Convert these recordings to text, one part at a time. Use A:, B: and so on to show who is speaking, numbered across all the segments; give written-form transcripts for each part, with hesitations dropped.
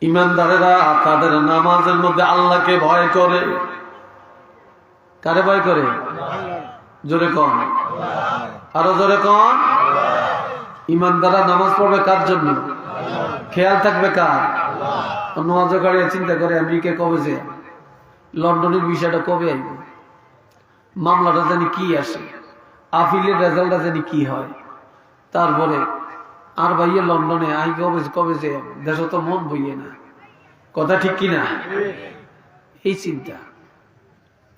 A: ইমানদারেরা তাদের নামাজের মধ্যে আল্লাহকে ভয় করে। কারে ভয় করে? জোরে কন, আরো জোরে কন। ইমানদাররা নামাজ পড়বে কার জন্য? খেয়াল থাকবে কার? নামাজও কাড়িয়ে চিন্তা করে আমেরিকা কবে যে, লন্ডনের বিষয়টা কবে আইব, মামলাটা জানি কি আসে, আপিলের রেজাল্টটা জানি কি হয়, তারপরে আর ভাইয়া লন্ডনে আই কবে কবে যে দেশ তো মন বইয়ে না। কথা ঠিক কিনা? এই চিন্তা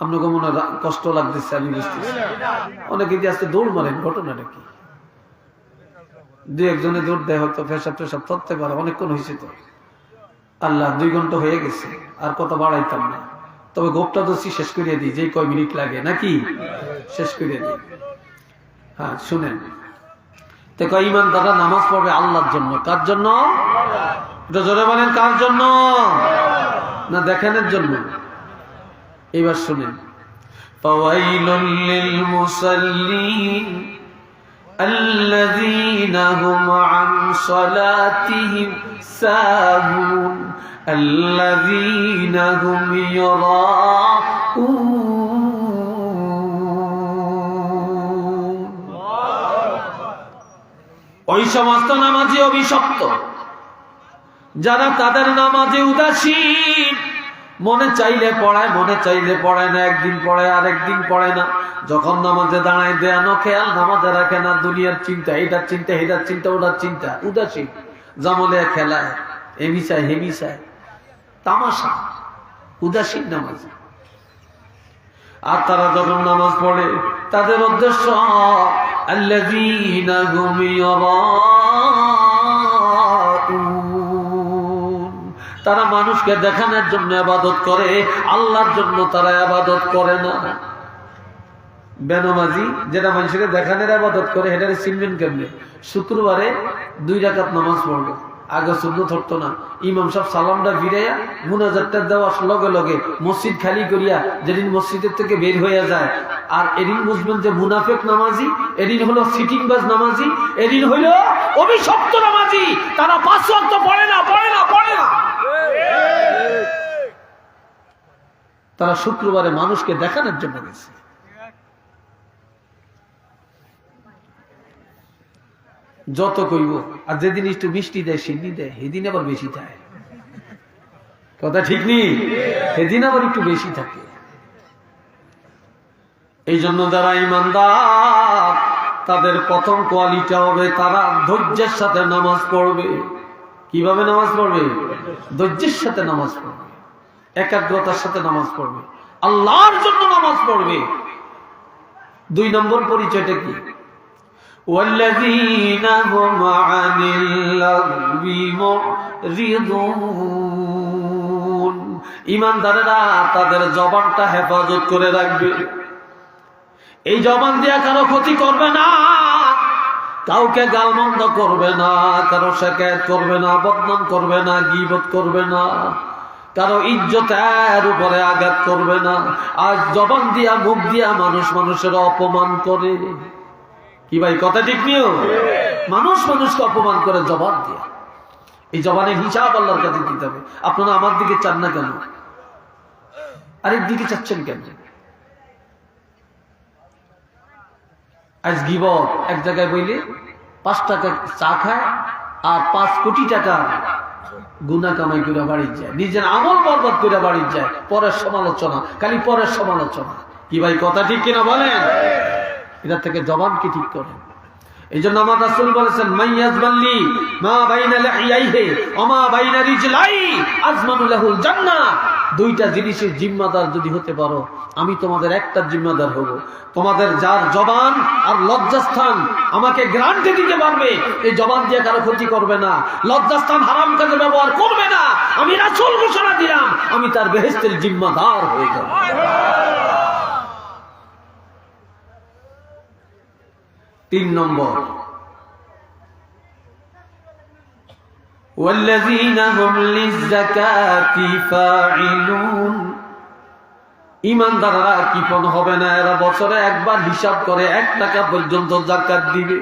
A: আপনাকে মনে কষ্ট লাগতেছে, আমি বুঝতেছি। অনেকে যে আজকে দৌড় মারেন, ঘটনাটা কি? দু একজনে দৌড় দেয়, হয়তো পেশাব টেশাব ধরতে পারে, অনেকক্ষণ হয়েছে তো। আল্লাহ 2 ঘন্টা হয়ে গেছে, আর কত বাড়াইতাম না। তবে গোপটা দোষী শেষ করিয়ে দিই, যেই কয় মিনিট লাগে নাকি শেষ করিয়ে দিই। হ্যাঁ শুনেন, তো কয় ইমানদাররা নামাজ পড়বে আল্লাহর জন্য। কার জন্য? এটা জোরে বলেন, কার জন্য? না দেখানোর জন্য? এবার শুনেন, ফাওয়াইলুল লিল মুসাল্লিন الذين هم عن صلاتهم ساهون الذين هم يراءون। ওই সমস্ত নামাজি অভিশপ্ত যারা তাদের নামাজে উদাসীন, মনে চাইলে পড়ায়, মনে চাইলে পড়ায় না, একদিন পড়ে আর একদিন পড়ে না। যখন নামাজে দাঁড়ায় দেয়ানো খেয়াল নামাজে রাখে না, দুনিয়ার চিন্তা, এটার চিন্তা, এটার চিন্তা, ওটার চিন্তা, উদাসীন, জামলে খেলায়, এমিসায় হেমিসায়, তামাশা, উদাসীন নামাজ। আর তারা যখন নামাজ পড়ে তাদের উদ্দেশ্য আল্লাযীনা হুম ইরাউন, তারা মানুষকে দেখানোর জন্য ইবাদত করে, আল্লাহর জন্য তারা ইবাদত করে না। বেনমাজি যেটা মানুষকে দেখানোর ইবাদত করে, এটারে চিনবেন কেমনে? শুক্রবারে 2 রাকাত নামাজ পড়বে, আগে সুন্নত হতো না। ইমাম সাহেব সালামটা ফিরাইয়া মুনাজাতটা দেওয়ার লগে লগে মসজিদ খালি করিয়া যেদিন মসজিদের থেকে বের হয়ে যায়, আর এদিন বুঝবেন যে মুনাফিক নামাজি, এদিন হলো সিটিংবাজ নামাজি, এদিন হইল অভিশপ্ত নামাজি। তারা 5 ওয়াক্ত পড়ে না, পড়ে না, পড়ে না। তারা শুক্রবারে মানুষকে দেখানোর জন্য গেছে। যত কইব, আর যেদিন একটু মিষ্টি দেয়, সিন্নি দেয়, সেদিন আবার বেশি থাকে। কথা ঠিক নেই? সেদিন আবার একটু বেশি থাকে। এই জন্য যারা ইমানদার, তাদের প্রথম কোয়ালিটি হবে তারা ধৈর্যের সাথে নামাজ পড়বে। কিভাবে নামাজ পড়বে? ধৈর্যের সাথে নামাজ পড়বে, একাগ্রতার সাথে নামাজ পড়বে, আল্লাহর জন্য নামাজ পড়বে। 2 নম্বর পরিচয়টা কি? والذين هم عن اللغو معرضون, ইমানদারেরা তাদের জবানটা হেফাজত করে রাখবে। এই জবান দিয়ে কারো ক্ষতি করবে না, কাউকে গালমন্দ করবে না, কারো শিকায়ত করবে না, বদনাম করবে না, গীবত করবে না, কারো ইজ্জতের উপরে আঘাত করবে না। আজ জবান দিয়া, মুখ দিয়া মানুষ মানুষের অপমান করে। কি ভাই কথা ঠিক নিও? মানুষ মানুষকে অপমান করে জবান দিয়ে। এই জবানের হিসাব আল্লাহর কাছে দিতে হবে। আপনারা আমার দিকে চান না কেন? আরেক দিকে চাচ্ছেন কেন? আজ গীবত এক জায়গায় বইলে 5 টাকা চা খায় আর 5 কোটি টাকা গুনাহ কামাই করে বাড়ি যায়, নিজের আমল বরবাদ করে বাড়ি যায়। পরের সমালোচনা, খালি পরের সমালোচনা। কি ভাই কথা ঠিক কিনা বলেন? এটা থেকে জবানকে ঠিক করেন। এই জন্য আমার রাসূল বলেছেন, মাইয়াজবাল্লি মা বাইনা লাহিয়াইহি ওয়া মা বাইনা রিজলাই আজমানু লাহুল জান্নাহ। 2টা জিনিসের জিম্মাদার যদি হতে পারো, আমি তোমাদের একটা জিম্মাদার হব। তোমাদের যার জবান আর লজ্জাস্থান আমাকে গ্যারান্টি দিতে পারবে এই জবান দিয়ে কারো ক্ষতি করবে না, লজ্জাস্থান হারাম কাজে ব্যবহার করবে না, আমি রাসূল ঘোষণা দিলাম আমি তার বেহেশতের জিম্মাদার হয়ে যাব। 3 নম্বর, والذين هم للزكاة فاعلون, ইমানদাররা কৃপণ হবে না, এরা বছরে একবার হিসাব করে 1 টাকা পর্যন্ত যাকাত দিবে।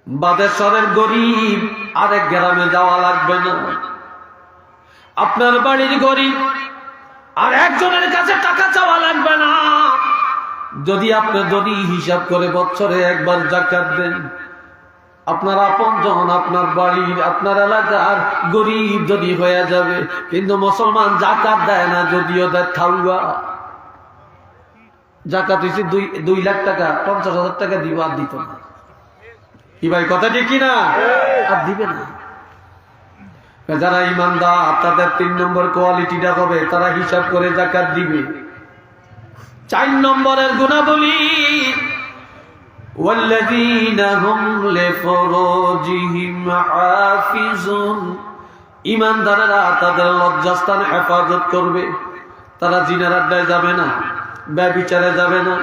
A: বাদেশ্বরের গরিব আরেক গ্রামে যাওয়া লাগবে না। আপনার বাড়ির গরিব আর একজনের কাছে টাকা চাওয়া লাগবে না। যদি আপনি যদি হিসাব করে বছরে একবার যাকাত দেন, আপনার আপনজন, আপনার বাড়ির, আপনার এলাকার গরিব যদি হয়ে যাবে। কিন্তু মুসলমান যাকাত দেয় না, যদিও দেয় খাওয়া। যাকাত হচ্ছে 2 লাখ টাকা, 50,000 টাকা দিব, আর দিত না। কি ভাই কথা ঠিক কিনা? আর দিবে না। যারা ইমানদার তাদের 3 নম্বর কোয়ালিটিটা হবে, তারা হিসাব করে যাকাত দিবে। 4 নম্বরের গুণাবলী, ওয়াল্লাযীনা হুম লিফুরুজিহিম হাফিজুন। ইমানদারেরা তাদের লজ্জাস্থান হেফাজত করবে। তারা জিনার আড্ডায় যাবে না, ব্যভিচারে যাবে না।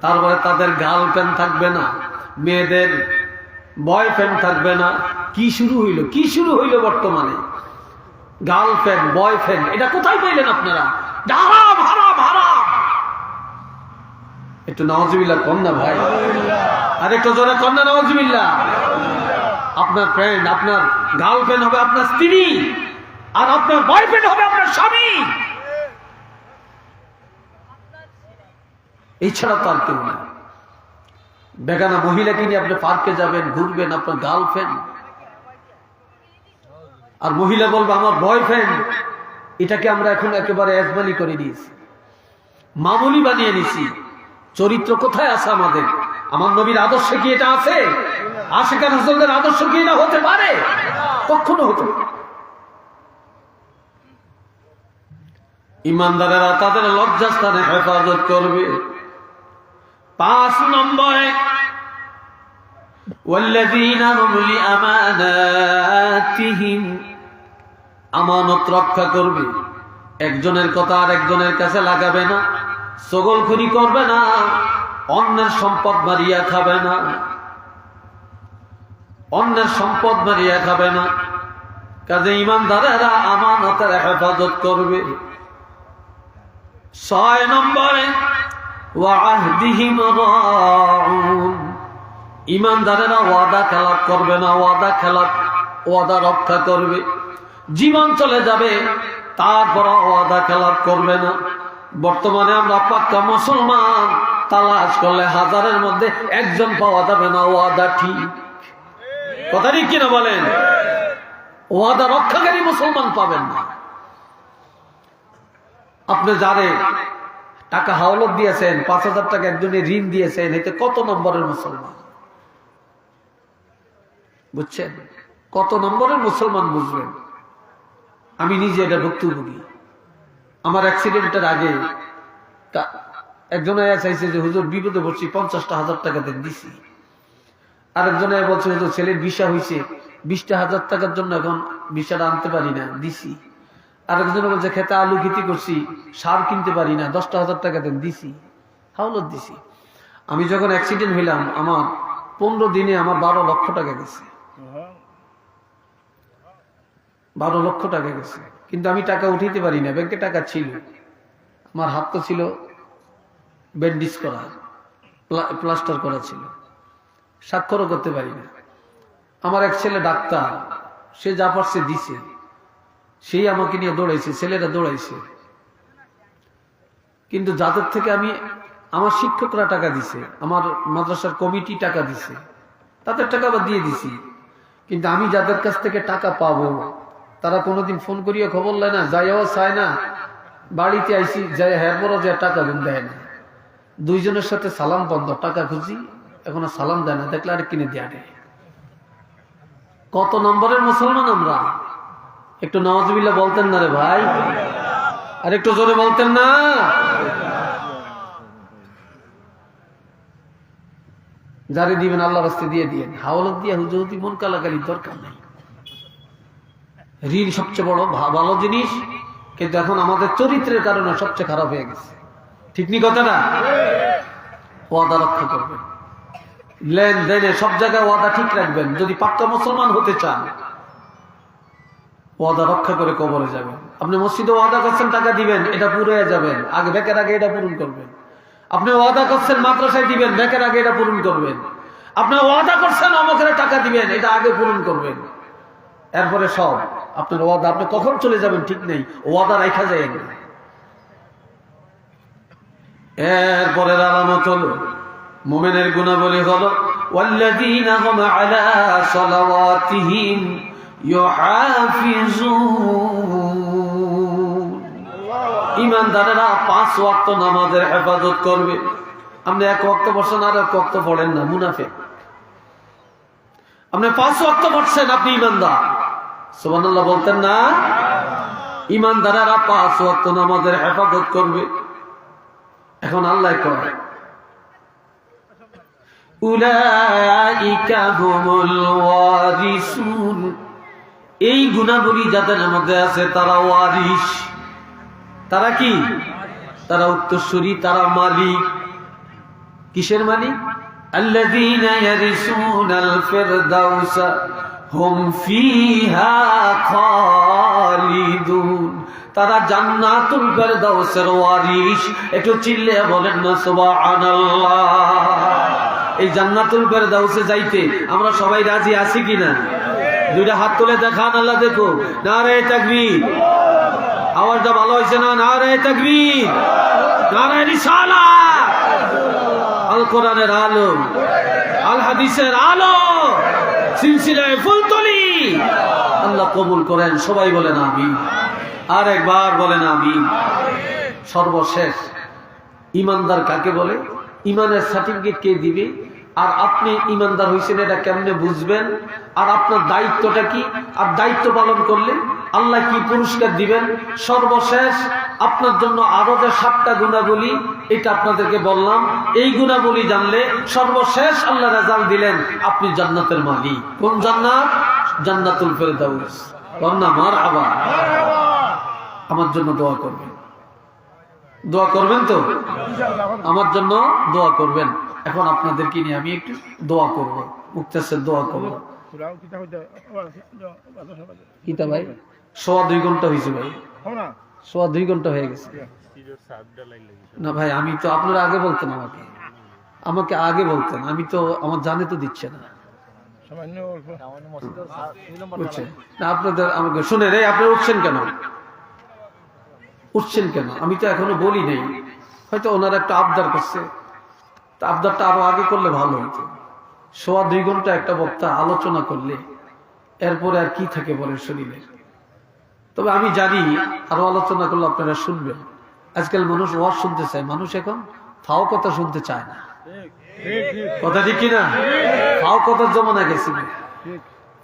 A: তারপরে তাদের গার্লফ্রেন্ড থাকবে না, মেয়েদের বয়ফ্রেন্ড থাকবে না। কি শুরু হইল বর্তমানে? গার্লফ্রেন্ড, বয়ফ্রেন্ড, এটা কোথায় পাইলেন আপনারা? হারাম হারাম হারাম। একটু নাউজুবিল্লাহ কম না ভাই? আর একটু জোরে কম না নাউজুবিল্লাহ? আপনার ফ্রেন্ড, আপনার গার্লফ্রেন্ড হবে আপনার স্ত্রী, আর আপনার বয়ফ্রেন্ড হবে আপনার স্বামী। এছাড়া তো আর কেউ না। বেগানা মহিলাকে নিয়ে আপনি পার্কে যাবেন, ঘুরবেন, আপনার গার্লফ্রেন্ড। আর মহিলা বলবে আমার বয়ফ্রেন্ড। এটাকে আমরা এখন একেবারে একবালি করে দিয়েছি, মামুলি বানিয়ে নিছি। চরিত্র কোথায় আছে আমাদের? আমার নবীর আদর্শে কি এটা আছে? আশিকার রাসূলদের আদর্শ কি এটা হতে পারে? কখনো হতে পারে না। ইমানদারেরা তাদের লজ্জাস্থানে হেফাজত করবে। 5 নম্বরে, ওয়াল্লাযীনা হুম লিআমানাতিহিম। আমানত রক্ষা করবে। একজনের কথা আর একজনের কাছে লাগাবে না, চগলখড়ি করবে না, অন্যের সম্পদ মারিয়া খাবে না, অন্যের সম্পদ মারিয়া খাবে না। কাজে ইমানদারেরা আমানতের হেফাজত করবে। 6 নম্বরে, ওয়াহদিহিম রাউন। ইমানদারেরা ওয়াদা খেলাপ করবে না, ওয়াদা রক্ষা করবে। জীবন চলে যাবে, তারপর ওয়াদা খেলাপ করবে না। বর্তমানে আমরা পাক্কা মুসলমান, তালাশ করলে 1000-এর মধ্যে একজন পাওয়া যাবে না ওয়াদা ঠিক। কথা ঠিক কিনা বলেন? ওয়াদা রক্ষাকারী মুসলমান পাবেন না। আপনি যারে টাকা হাওলাত দিয়েছেন, 5000 টাকা একজনের ঋণ দিয়েছেন, এতে কত নম্বরের মুসলমান? বুঝছেন? কত নম্বরের মুসলমান বুঝবেন? আমি নিজে এটা ভুক্তভোগী। আমার অ্যাক্সিডেন্টের আগে একজন চাইছে যে হুজুর বিপদে পড়ছি, 50,000 টাকা দেন, দিছি। আরেকজন বলছে হুজুর ছেলের ভিসা হয়েছে, 20,000 টাকার জন্য এখন ভিসাটা আনতে পারি না, দিছি। আরেকজন বলছে খেতে আলু খেতি করছি, সার কিনতে পারি না, 10,000 টাকা দেন, দিছি, হাওলাত দিছি। আমি যখন অ্যাক্সিডেন্ট হইলাম, আমার 15 দিনে আমার 12 লক্ষ টাকা গেছে। 12 লক্ষ টাকা গেছে। কিন্তু আমি টাকা উঠাইতে পারি না, ব্যাংকে টাকা ছিল, আমার হাত তো ছিল ব্যান্ডেজ করা, প্লাস্টার করা ছিল, স্বাক্ষরও করতে পারি না। আমার এক ছেলে ডাক্তার, সে যা পারছে দিছে, সেই আমাকে নিয়ে দৌড়াইছে, ছেলেরা দৌড়াইছে। কিন্তু যাদের থেকে আমার শিক্ষকরা টাকা দিছে, আমার মাদ্রাসার কমিটি টাকা দিছে, তাদের টাকা আবার দিয়ে দিছি। কিন্তু আমি যাদের কাছ থেকে টাকা পাবো, তারা কোনোদিন ফোন করিয়া খবর নেয় না, যাইও চায় না। বাড়িতে আইসি যাই, হ্যাঁ বড় যে টাকা দেয় না। 2 জনের সাথে সালাম বন্ধ, টাকা খুঁজি, এখন সালাম দেয় না, দেখলে আর কিনে দেয়া নেই। কত নম্বরের মুসলমান আমরা? একটু নাউজুবিল্লাহ বলতেন না রে ভাই? আর একটু জোরে বলতেন না? যারে দিবেন আল্লাহর রাস্তায় দিয়ে দিয়েন। হাওলাত দিয়ে হুজুতি মন কালাকালির দরকার নেই। ঋণ সবচেয়ে বড় ভালো জিনিস, কিন্তু এখন আমাদের চরিত্রের কারণে সবচেয়ে খারাপ হয়ে গেছে। ঠিক নি কথা না? ওয়াদা রক্ষা করবেন, লেনদেনে সব জায়গায় ওয়াদা ঠিক রাখবেন। যদি পাক্কা মুসলমান হতে চান, ওয়াদা রক্ষা করে কবরে যাবেন। আপনি মসজিদে ওয়াদা করছেন টাকা দিবেন, এটা পুরো হয়ে যাবেন, আগে বেকের আগে এটা পূরণ করবেন। আপনি ওয়াদা করছেন মাদ্রাসায় দিবেন, বেকের আগে এটা পূরণ করবেন। আপনার ওয়াদা করছেন অমুকের টাকা দিবেন, এটা আগে পূরণ করবেন, এরপরে সব আপনার ওয়াদা। আপনি কখন চলে যাবেন ঠিক নেই, ওয়াদা রাখা যায় না। এরপরের আলামত হলো মুমিনের গুণাবলী হলো ওয়াল্লাযীনা হুম আলা সালাওয়াতিহিম ইউহাফিজুন। ঈমানদারেরা 5 ওয়াক্ত নামাজের হেফাজত করবে। আপনি এক ওয়াক্ত পড়ছেন আর এক ওয়াক্ত পড়েন না, মুনাফিক। আপনি 5 ওয়াক্ত পড়ছেন, আপনি ঈমানদার, সুবহানাল্লাহ বলতেন না? ঈমানদারেরা 5 ওয়াক্ত নামাজের হেফাজত করবে। এখন আল্লাহ কয় উলাইকা হুমুল ওয়ারিসুন, এই গুণাবলী যাদের মধ্যে আছে তারা ওয়ারিস। তারা কি? তারা উত্তরসূরি, তারা মালিক। কিসের মালিক? আল্লাযীনা ইয়ারিসুনাল ফিরদাউসা হুম ফিহা খালিদুন, তারা জান্নাতুল ফিরদাউসের ওয়ারিস। একটু চিল্লিয়ে বলেন না সুবহানাল্লাহ। এই জান্নাতুল ফিরদাউসে যাইতে আমরা সবাই রাজি আছি কিনা? দুইটা হাত তুলে দেখান, আল্লাহ দেখো। নারে তাকবীর, আওয়াজটা ভালো হয়েছে না? নারে তাকবীর, নারে রিসালাত। আল কোরআনের আলো, আল হাদিসের আলো, সিলসিলায়ে ফুলতলি আল্লাহ কবুল করেন। সবাই বলেন আমিন, আর একবার বলেন আমিন। সর্বশেষ ইমানদার কাকে বলে? ইমানের সার্টিফিকেট কে দিবে? আর আপনি ইমানদার হয়েছেন এটা কেমনে বুঝবেন? আর আপনার দায়িত্বটা কি? আর দায়িত্ব পালন করলে আল্লাহ কি পুরস্কার দিবেন? সর্বশেষ আপনার জন্য আরো যে 7টা গুণাবলী, এটা আপনাদেরকে বললাম। এই গুণাবলী জানলে সর্বশেষ আল্লাহ রেজাল্ট দিলেন আপনি জান্নাতের মালিক। কোন জান্নাত? জান্নাতুল ফিরদাউস। বলনা মারহাবা। আমার জন্য দোয়া করবেন, দোয়া করবেন তো? আমার জন্য দোয়া করবেন। এখন আপনাদেরকে নিয়ে আমি একটু দোয়া করবো, মুক্তাসের দোয়া করবো। কিতা ভাই? 2.25 ঘন্টা হয়েছে ভাই, 2.25 ঘন্টা হয়ে গেছে। না ভাই, আমি তো আপনারা আগে বলতেন, আমাকে আগে বলতেন, আমি তো আমার জানে তো দিচ্ছে না। না আপনাদের আমাকে শুনে রে, আপনারা উঠছেন কেন? উঠছেন কেন? আমি তো এখনো বলি নাই, হয়তো ওনারা একটা আবদার করছে, আবদারটা আরো আগে করলে ভালো হইতো। 2.25 ঘন্টা একটা বক্তা আলোচনা করলে এরপরে আর কি থাকে বলে শরীরে। তবে আমি জানি আরো আলোচনা করলে আপনারা শুনবেন। আজকাল মানুষ ওয়াজ শুনতে চায়, মানুষ এখন ফাও কথা শুনতে চায় না। কথা ঠিক কিনা? ফাও কথার জমানা গেছি,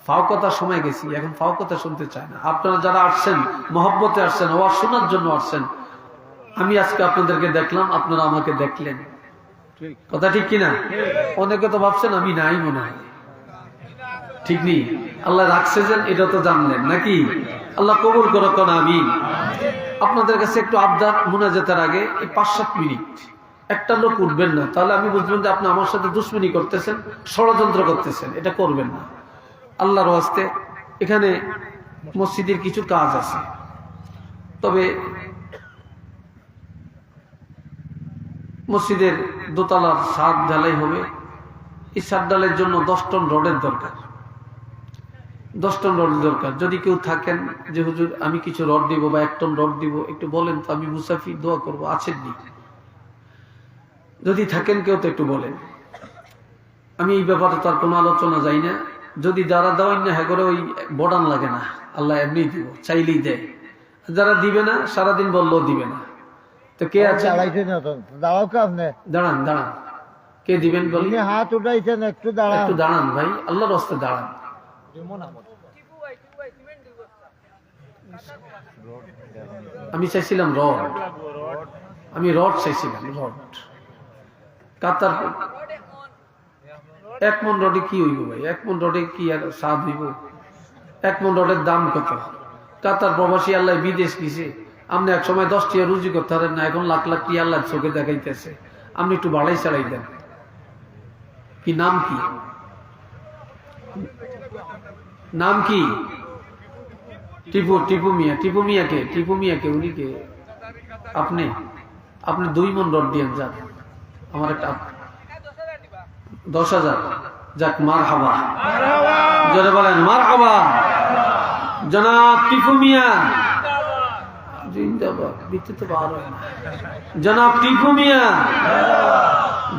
A: ফাও কথার সময় গেছি, এখন ফাও কথা শুনতে চায় না। আপনারা যারা আসছেন মহব্বতে আসছেন, ওয়াজ শোনার জন্য আসছেন, আমি আজকে আপনাদেরকে দেখলাম, আপনারা আমাকে দেখলেন। কথা ঠিক কিনা? অনেকে তো ভাবছেন আমি নাই মনে হয়, ঠিক নেই। আল্লাহ রাখছে যেন এটা তো জানলেন নাকি? আল্লাহ কবুল করো কোন আমিন। আপনাদের কাছে একটু আবদার, মুনাজাতের আগে 5-7 মিনিট একটা লোক উঠবেন না, তাহলে আমি বুঝবেন যে আপনি আমার সাথে দুশমনি করতেছেন, ষড়যন্ত্র করতেছেন। এটা করবেন না আল্লাহর ওয়াস্তে। এখানে মসজিদের কিছু কাজ আছে, তবে মসজিদের দোতলার ছাদ ঢালাই হবে। এই ছাদ ঢালাইয়ের জন্য 10 টন রডের দরকার, 10 টন রডের দরকার। যদি কেউ থাকেন যে হুজুর আমি কিছু রড দিব বা 1 টন রড দিব, একটু বলেন তো, আমি মুসাফির দোয়া করবো। আছেন নি? যদি থাকেন কেউ তো একটু বলেন। আমি এই ব্যাপারে তো আর কোনো আলোচনা যাই না। যদি যারা দেওয়াই না, হ্যাঁ করে ওই বর্ডান লাগে না, আল্লাহ এমনি দিব, চাইলেই দেয়। যারা দিবে না, সারাদিন বললেও দিবে না। তো কে আছে? দাঁড়ান দাঁড়ান, কে দিবেন বলি? হাত উঠাইছেন, একটু দাঁড়ান, একটু দাঁড়ান ভাই, আল্লাহর রাস্তায় দাঁড়ান। আমি চাইছিলাম রড, আমি রড চাইছিলাম, রড। কাতার 1 মন রডে কি হইব ভাই? 1 মন রডে কি আর স্বাদ হইব? 1 মন রডের দাম কত? কাতার প্রবাসী আল্লাহ বিদেশ গেছে, আপনি এক সময় 10 টাকা রুজি করতে পারেন না, এখন লাখ লাখ টাকা আল্লাহ চোখে দেখাইতেছে। আপনি একটু বাড়াই চালাই দেন। কি নাম? কি নাম? কি টিপু? টিপু মিয়া? টিপু মিয়া কে? টিপু মিয়া কে? উনি কে? আপনি 2 মন রড দিয়ে যান। আমার একটা 10,000 যাক, মারহাবা, জোরে বলেন মারহাবা। জনাব টিপু মিয়া জিন্দাবাদ, দিতে তো বার হয় না। জনাব টিপু মিয়া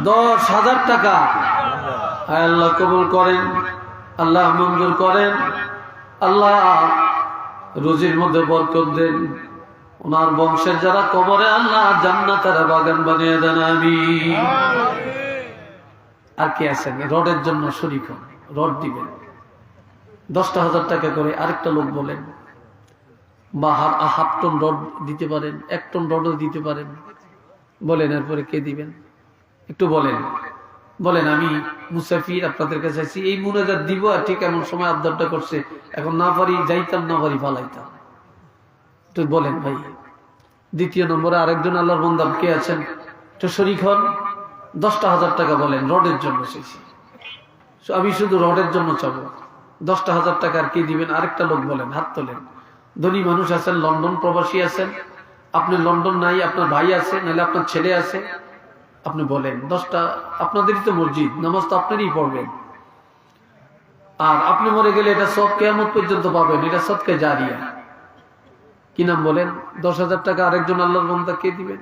A: 10,000 টাকা। আল্লাহ কবুল করেন, আল্লাহ মঞ্জুর করেন, আল্লাহ রুজির মধ্যে বরকত দেন। ওনার বংশের যারা কবরে আল্লাহ জান্নাতের বাগান বানিয়ে দেন, আমিন। আর কে আছেন রডের জন্য শরীক হন, রড দিবেন 10,000 টাকা করে। আরেকটা লোক বলেন, বা হাফ টন রড দিতে পারেন, 1 টন রডও দিতে পারেন, বলেন। এরপরে কে দিবেন একটু বলেন, বলেন। আমি মুসাফির আপনাদের কাছে আছি, এই মুনাজাত দিব, আর ঠিক এমন সময় আবদারটা করছে, এখন না পারি যাইতাম, না পারি ফালাইতাম। একটু বলেন ভাই। দ্বিতীয় নম্বরে আরেকজন আল্লাহর বান্দা কে আছেন, একটু শরীক হন। 10,000 টাকা বলেন, রডের জন্য চাইছি। আমি শুধু রডের জন্য চাবো। 10,000 টাকা আর কে দিবেন? আরেকটা লোক বলেন, হাত তোলেন। ধনী মানুষ আছেন, লন্ডন প্রবাসী আছেন, আপনি লন্ডন নাই, আপনার ভাই আছে, নাহলে আপনার ছেলে আছে, আপনি বলেন। 10টা, আপনাদেরই তো মসজিদ, নামাজ তো আপনারই পড়বেন। আর আপনি মরে গেলে এটা সব কিয়ামত পর্যন্ত পাবেন, এটা সদকা জারিয়া। কি নাম বলেন? 10,000 টাকা আরেকজন আল্লাহর বান্দা কে দিবেন?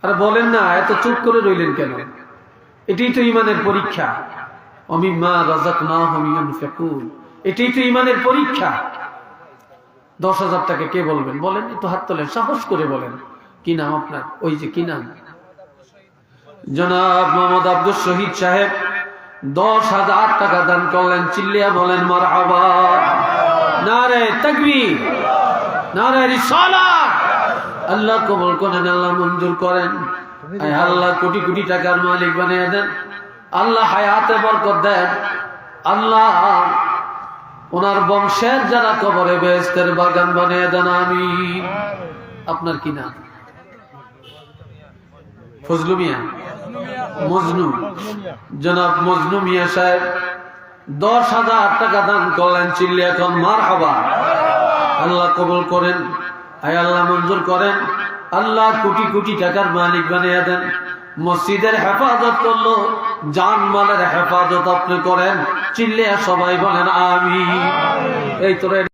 A: আরে বলেন না, এত চুপ করে রইলেন কেন? এটাই তো ইমানের পরীক্ষা। অমিম্মা রাযাকনাহুম ইউনফিকুন, এটাই তো ইমানের পরীক্ষা। 10,000 টাকা কে বলবেন? বলেন, একটু হাত তোলেন, সাহস করে বলেন। কি নাম আপনার? ওই যে কি নাম? জনাব মোহাম্মদ আব্দুল শহীদ সাহেব 10,000 টাকা দান করলেন। চিল্লিয়া বলেন মারহাবা। নারে তাকবীর, নারে রিসালাত। আল্লাহ কবুল করেন, আল্লাহ মঞ্জুর করেন। আল্লাহ কোটি কোটি টাকার মালিক বানিয়ে দেন, আল্লাহ হায়াতে বরকত দেন, আল্লাহ ওনার বংশের যারা কবরে বেহেশতের বাগান বানিয়ে দেন, আমিন। আপনার কি নাম? ফজলু মিয়া, মজনু। জনাব মজনু মিয়া সাহেব 10,000 টাকা দান করলেন। চিল্লি এখন মারহাবা। আল্লাহ কবুল করেন, আয় আল্লাহ মঞ্জুর করেন, আল্লাহ কোটি কোটি টাকার মালিক বানিয়ে দেন। মসজিদের হেফাজত করলো, জানমালের হেফাজত আপনি করেন। চিল্লিয়া সবাই বলেন আমিন। এই তোরা